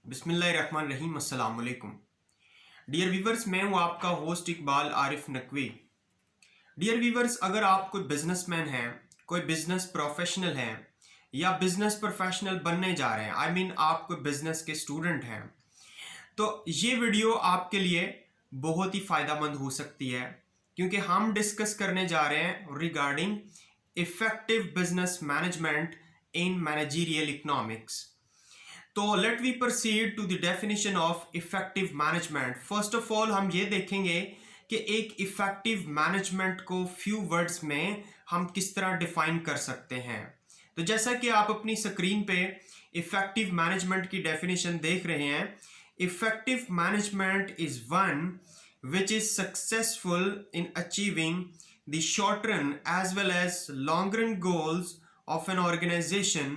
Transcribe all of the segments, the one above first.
बिस्मिल्लाहिर्रहमानिर्रहीम अस्सलाम वालेकुम। डियर व्यूवर्स, मैं हूं आपका host Iqbal Arif Naqvi. Dear viewers, अगर आप कोई बिजनेसमैन हैं, कोई बिजनेस प्रोफेशनल हैं या बिजनेस प्रोफेशनल बनने जा रहे हैं, आई मीन आप कोई बिजनेस के स्टूडेंट हैं, तो ये वीडियो आपके लिए बहुत ही फ़ायदेमंद हो सकती है, क्योंकि हम डिस्कस करने जा रहे हैं regarding effective business management in managerial economics. तो let we proceed to the definition of effective management. First of all हम ये देखेंगे कि एक इफेक्टिव मैनेजमेंट को फ्यू वर्ड्स में हम किस तरह डिफाइन कर सकते हैं। तो जैसा कि आप अपनी स्क्रीन पे इफेक्टिव मैनेजमेंट की डेफिनेशन देख रहे हैं, effective management is one which is successful in achieving the short run as well as long run goals of an organization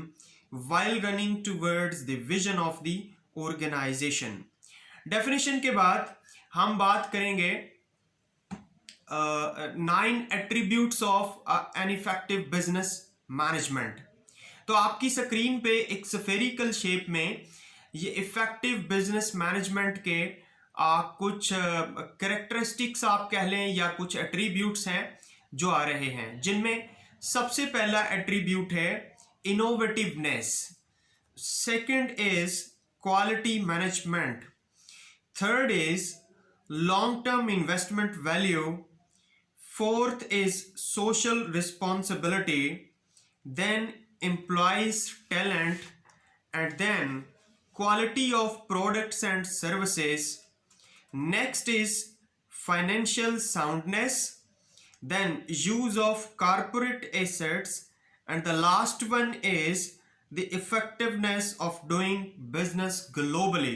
while running towards the vision of the organization। Definition के बाद हम बात करेंगे 9 attributes of an effective business management. तो आपकी screen पे एक spherical shape में ये इफेक्टिव बिजनेस मैनेजमेंट के कुछ कैरेक्टरिस्टिक्स आप कह लें या कुछ एट्रीब्यूट्स हैं जो आ रहे हैं, जिनमें सबसे पहला एट्रीब्यूट है innovativeness, second is quality management, third is long term investment value, fourth is social responsibility, then employees talent, and then quality of products and services. Next is financial soundness, then use of corporate assets, and the last one is the effectiveness of doing business globally.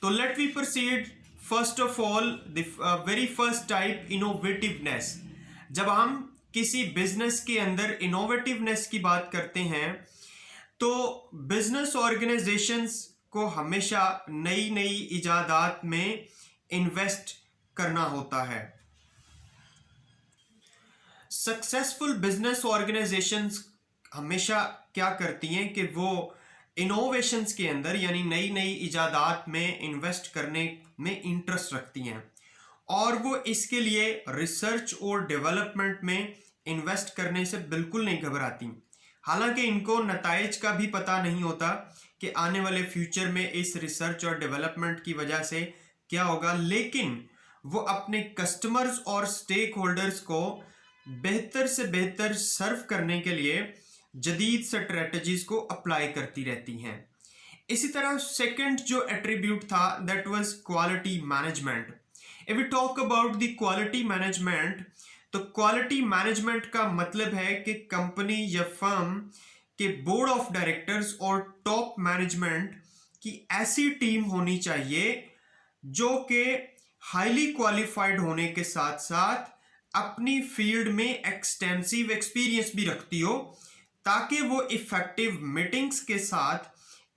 So let me proceed. First of all, the very first type, innovativeness. जब हम किसी business के अंदर innovativeness की बात करते हैं तो बिजनेस ऑर्गेनाइजेशंस को हमेशा नई नई इजादात में इन्वेस्ट करना होता है। सक्सेसफुल बिजनेस ऑर्गेनाइजेशंस हमेशा क्या करती हैं कि वो इनोवेशंस के अंदर यानी नई नई इजादात में इन्वेस्ट करने में इंटरेस्ट रखती हैं और वो इसके लिए रिसर्च और डेवलपमेंट में इन्वेस्ट करने से बिल्कुल नहीं घबराती। हालांकि इनको नताइज का भी पता नहीं होता कि आने वाले फ्यूचर में इस रिसर्च और डेवलपमेंट की वजह से क्या होगा, लेकिन वो अपने कस्टमर्स और स्टेक होल्डर्स को बेहतर से बेहतर सर्व करने के लिए जदीद स्ट्रेटजीज को अप्लाई करती रहती हैं। इसी तरह सेकंड जो एट्रीब्यूट था that was quality management. If we talk about the quality management, तो क्वालिटी मैनेजमेंट का मतलब है कि कंपनी या फर्म के बोर्ड ऑफ डायरेक्टर्स और टॉप मैनेजमेंट की ऐसी टीम होनी चाहिए जो कि हाईली क्वालिफाइड होने के साथ साथ अपनी फील्ड में एक्सटेंसिव एक्सपीरियंस भी रखती हो, ताकि वो इफेक्टिव मीटिंग्स के साथ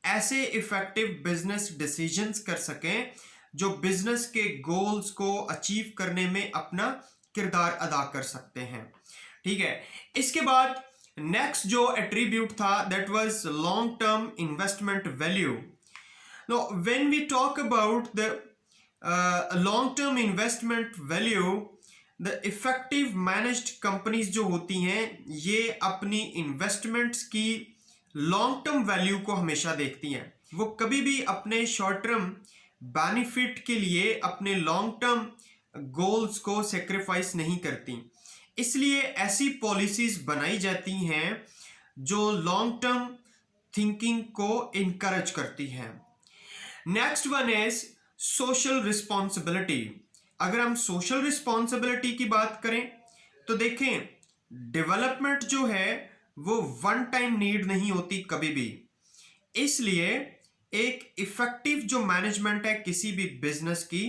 ऐसे इफेक्टिव बिजनेस डिसीजंस कर सकें जो बिजनेस के गोल्स को अचीव करने में अपना किरदार अदा कर सकते हैं। ठीक है, इसके बाद नेक्स्ट जो एट्रीब्यूट था that was long term investment value. No when we talk about the long term investment value, the effective managed companies जो होती हैं ये अपनी इन्वेस्टमेंट्स की लॉन्ग टर्म वैल्यू को हमेशा देखती हैं। वो कभी भी अपने शॉर्ट टर्म बेनिफिट के लिए अपने लॉन्ग टर्म गोल्स को सेक्रीफाइस नहीं करती, इसलिए ऐसी पॉलिसीज बनाई जाती हैं जो लॉन्ग टर्म थिंकिंग को इनकरेज करती हैं। Next one is social responsibility. अगर हम सोशल रिस्पॉन्सिबिलिटी की बात करें तो देखें, डेवलपमेंट जो है वो वन टाइम नीड नहीं होती कभी भी, इसलिए एक इफेक्टिव जो मैनेजमेंट है किसी भी बिजनेस की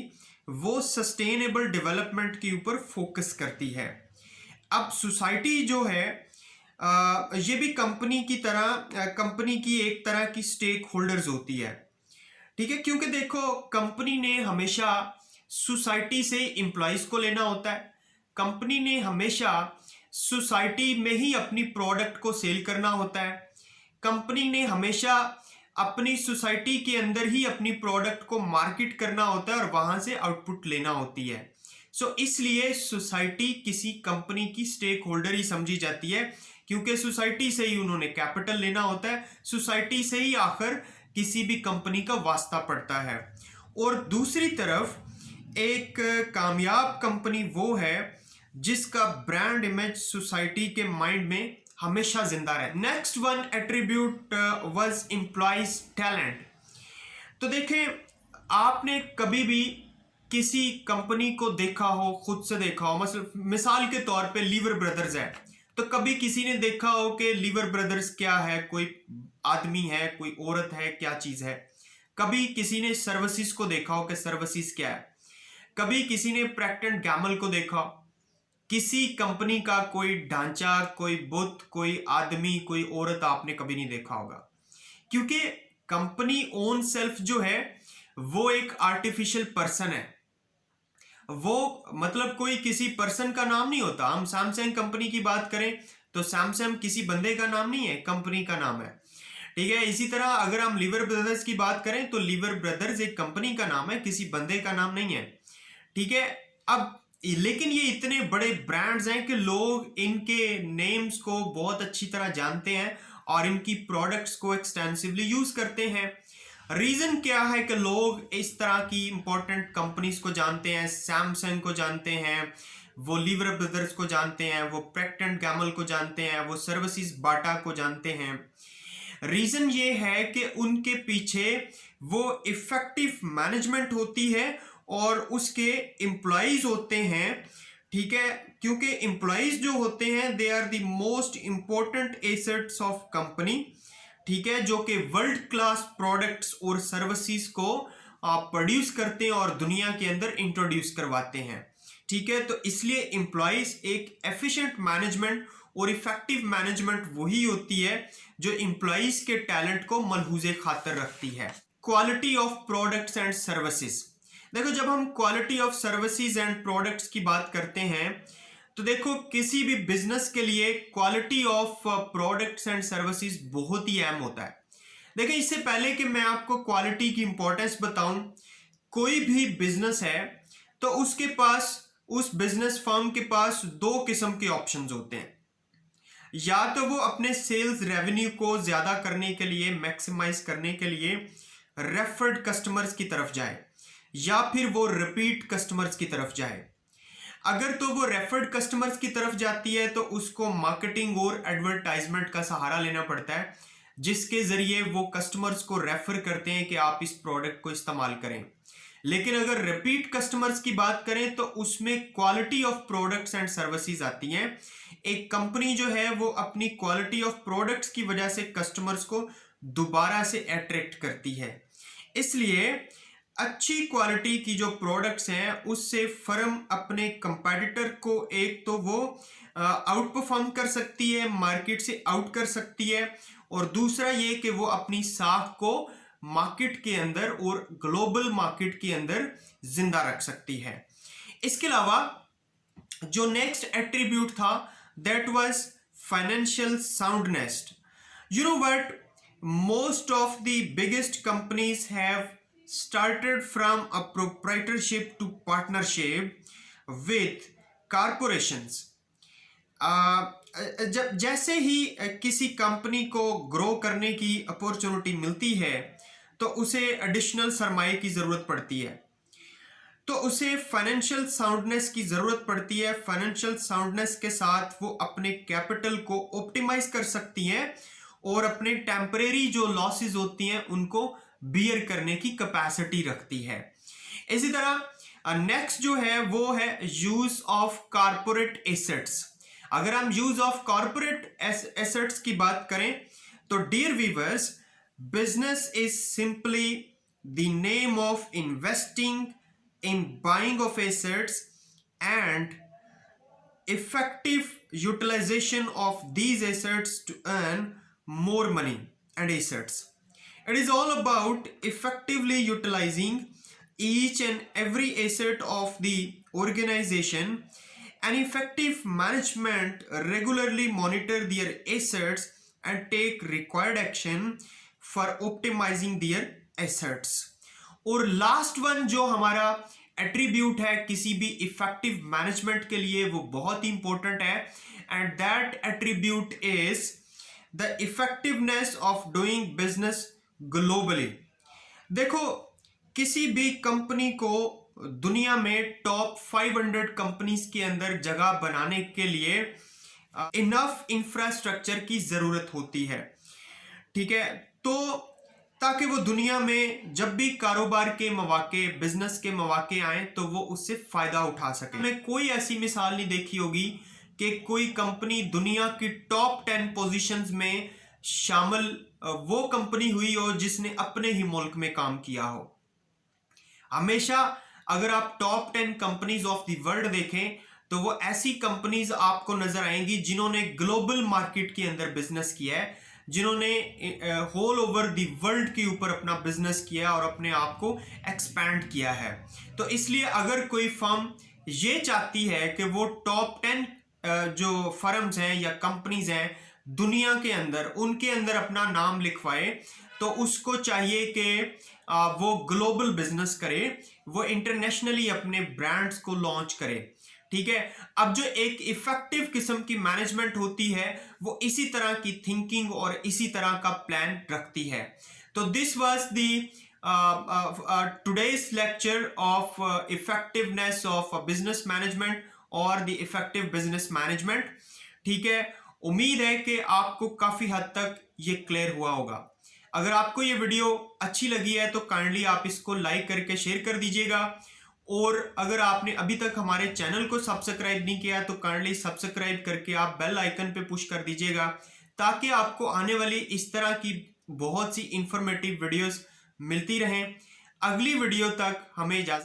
वो सस्टेनेबल डेवलपमेंट के ऊपर फोकस करती है। अब सोसाइटी जो है ये भी कंपनी की तरह कंपनी की एक तरह की स्टेक होल्डर्स होती है। ठीक है, क्योंकि देखो कंपनी ने हमेशा सोसाइटी से एम्प्लॉयज को लेना होता है, कंपनी ने हमेशा सोसाइटी में ही अपनी प्रोडक्ट को सेल करना होता है, कंपनी ने हमेशा अपनी सोसाइटी के अंदर ही अपनी प्रोडक्ट को मार्केट करना होता है और वहां से आउटपुट लेना होती है। सो इसलिए सोसाइटी किसी कंपनी की स्टेक होल्डर ही समझी जाती है, क्योंकि सोसाइटी से ही उन्होंने कैपिटल लेना होता है, सोसाइटी से ही आखिर किसी भी कंपनी का वास्ता पड़ता है। और दूसरी तरफ एक कामयाब कंपनी वो है जिसका ब्रांड इमेज सोसाइटी के माइंड में हमेशा जिंदा रहे। Next one attribute was employees talent. तो देखें, आपने कभी भी किसी कंपनी को देखा हो, खुद से देखा हो, मतलब मिसाल के तौर पे लीवर ब्रदर्स है, तो कभी किसी ने देखा हो कि लीवर ब्रदर्स क्या है, कोई आदमी है, कोई औरत है, क्या चीज है। कभी किसी ने सर्विसेज को देखा हो कि सर्विसेज क्या है। कभी किसी ने प्रैक्टर एंड गैमल को देखा हो। किसी कंपनी का कोई ढांचा, कोई बुत, कोई आदमी, कोई औरत आपने कभी नहीं देखा होगा, क्योंकि कंपनी ओन सेल्फ जो है वो एक आर्टिफिशियल पर्सन है। वो मतलब कोई किसी पर्सन का नाम नहीं होता। हम सैमसंग कंपनी की बात करें तो सैमसंग किसी बंदे का नाम नहीं है, कंपनी का नाम है। ठीक है, इसी तरह अगर हम लीवर ब्रदर्स की बात करें तो लीवर ब्रदर्स एक कंपनी का नाम है, किसी बंदे का नाम नहीं है। ठीक है, अब लेकिन ये इतने बड़े ब्रांड्स हैं कि लोग इनके नेम्स को बहुत अच्छी तरह जानते हैं और इनकी प्रोडक्ट्स को एक्सटेंसिवली यूज करते हैं। रीजन क्या है कि लोग इस तरह की इंपॉर्टेंट कंपनीज को जानते हैं? सैमसंग को जानते हैं, वो लीवर ब्रदर्स को जानते हैं, वो प्रैक्टर एंड गैमल को जानते हैं, वो सर्विसेज बाटा को जानते हैं। रीजन ये है कि उनके पीछे वो इफेक्टिव मैनेजमेंट होती है और उसके एम्प्लॉइज होते हैं। ठीक है, क्योंकि एम्प्लॉइज जो होते हैं they are the most important assets of company. ठीक है, जो कि वर्ल्ड क्लास प्रोडक्ट्स और सर्विसेज को प्रोड्यूस करते हैं और दुनिया के अंदर इंट्रोड्यूस करवाते हैं। ठीक है, तो इसलिए एम्प्लॉइज एक एफिशिएंट मैनेजमेंट और इफेक्टिव मैनेजमेंट वही होती है जो एम्प्लॉइज के टैलेंट को मलहूजे खातर रखती है। Quality of products and services. देखो, जब हम quality of services and products की बात करते हैं तो देखो, किसी भी बिजनेस के लिए quality of products and services बहुत ही अहम होता है। देखिए, इससे पहले कि मैं आपको क्वालिटी की इंपॉर्टेंस बताऊं, कोई भी बिजनेस है तो उसके पास, उस बिजनेस फर्म के पास दो किस्म के ऑप्शंस होते हैं। या तो वो अपने सेल्स रेवेन्यू को ज्यादा करने के लिए, मैक्सिमाइज करने के लिए रेफर्ड कस्टमर्स की तरफ जाए, या फिर वो रिपीट कस्टमर्स की तरफ जाए। अगर तो वो रेफर्ड कस्टमर्स की तरफ जाती है तो उसको मार्केटिंग और एडवर्टाइजमेंट का सहारा लेना पड़ता है, जिसके जरिए वो कस्टमर्स को रेफर करते हैं कि आप इस प्रोडक्ट को इस्तेमाल करें। लेकिन अगर रिपीट कस्टमर्स की बात करें तो उसमें quality of products and services आती हैं। एक कंपनी जो है वो अपनी क्वालिटी ऑफ प्रोडक्ट्स की वजह से कस्टमर्स को दोबारा से अट्रैक्ट करती है। इसलिए अच्छी क्वालिटी की जो प्रोडक्ट्स हैं उससे फर्म अपने कंपेटिटर को एक तो वो आउट परफॉर्म कर सकती है, मार्केट से आउट कर सकती है, और दूसरा ये कि वो अपनी साख को मार्केट के अंदर और ग्लोबल मार्केट के अंदर जिंदा रख सकती है। इसके अलावा जो नेक्स्ट एट्रीब्यूट था that was financial soundness. You know what, most of the biggest companies have started from a proprietorship to partnership with corporations. जब जैसे ही किसी कंपनी को ग्रो करने की अपॉर्चुनिटी मिलती है तो उसे एडिशनल सरमाए की जरूरत पड़ती है, तो उसे फाइनेंशियल साउंडनेस की जरूरत पड़ती है। फाइनेंशियल साउंडनेस के साथ वो अपने कैपिटल को ऑप्टिमाइज कर सकती है और अपने टेम्परेरी जो लॉसेस होती हैं उनको बियर करने की कैपेसिटी रखती है। इसी तरह नेक्स्ट जो है वो है यूज ऑफ कॉर्पोरेट एसेट्स। अगर हम यूज ऑफ कॉर्पोरेट एसेट्स की बात करें तो dear viewers, business is simply the name of investing in buying of assets and effective utilization of these assets to earn more money and assets. It is all about effectively utilizing each and every asset of the organization, and effective management regularly monitor their assets and take required action for optimising their assets. और last one जो हमारा attribute है किसी भी effective management के लिए, वो बहुत ही इंपॉर्टेंट है, and that attribute is the effectiveness of doing business globally. देखो, किसी भी कंपनी को दुनिया में टॉप 500 कंपनीज के अंदर जगह बनाने के लिए इनफ इंफ्रास्ट्रक्चर की जरूरत होती है, ठीक है। तो ताकि वो दुनिया में जब भी कारोबार के मौके, बिजनेस के मौके आए तो वो उससे फायदा उठा सके। हमने कोई ऐसी मिसाल नहीं देखी होगी कि कोई कंपनी दुनिया की टॉप 10 पोजीशंस में शामिल वो कंपनी हुई हो जिसने अपने ही मुल्क में काम किया हो। हमेशा अगर आप top 10 companies of the world देखें तो वो ऐसी कंपनीज आपको नजर आएंगी जिन्होंने ग्लोबल मार्केट के अंदर बिजनेस किया है, जिन्होंने होल ओवर द वर्ल्ड के ऊपर अपना बिजनेस किया और अपने आप को एक्सपैंड किया है। तो इसलिए अगर कोई फर्म ये चाहती है कि वो टॉप 10 जो फर्म्स हैं या कंपनीज हैं दुनिया के अंदर, उनके अंदर अपना नाम लिखवाए, तो उसको चाहिए कि वो ग्लोबल बिजनेस करे, वो इंटरनेशनली अपने ब्रांड्स को लॉन्च करे, ठीक है। अब जो एक इफेक्टिव किस्म की मैनेजमेंट होती है वो इसी तरह की थिंकिंग और इसी तरह का प्लान रखती है। तो this was the today's lecture of effectiveness of business management और the effective business management, ठीक है। उम्मीद है कि आपको काफी हद तक ये क्लियर हुआ होगा। अगर आपको ये वीडियो अच्छी लगी है तो काइंडली आप इसको लाइक करके शेयर कर दीजिएगा, और अगर आपने अभी तक हमारे चैनल को सब्सक्राइब नहीं किया तो काइंडली सब्सक्राइब करके आप बेल आइकन पे पुश कर दीजिएगा, ताकि आपको आने वाली इस तरह की बहुत सी इंफॉर्मेटिव वीडियोस मिलती रहें। अगली वीडियो तक हमें इजाजत।